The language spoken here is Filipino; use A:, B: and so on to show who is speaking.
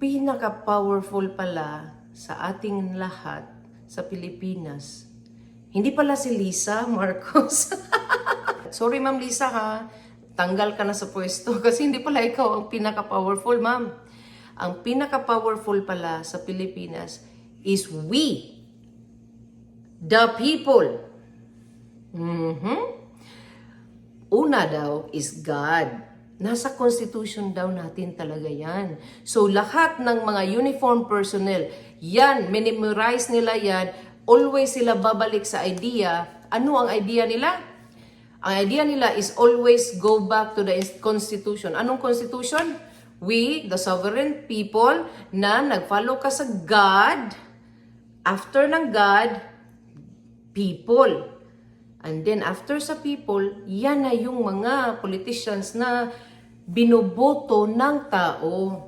A: pinaka-powerful pala sa ating lahat sa Pilipinas, hindi pala si Lisa Marcos. Sorry Ma'am Lisa ha, tanggal ka na sa pwesto kasi hindi pala ikaw ang pinaka-powerful, ma'am. Ang pinaka-powerful pala sa Pilipinas is we, the people. Una daw is God. Nasa constitution daw natin talaga yan. So lahat ng mga uniform personnel, yan, memorize nila yan, always sila babalik sa idea. Ano ang idea nila? Ang idea nila is always go back to the constitution. Anong constitution? We, the sovereign people, na nag-follow ka sa God, after ng God, people. And then after sa people, yan na yung mga politicians na binoboto ng tao.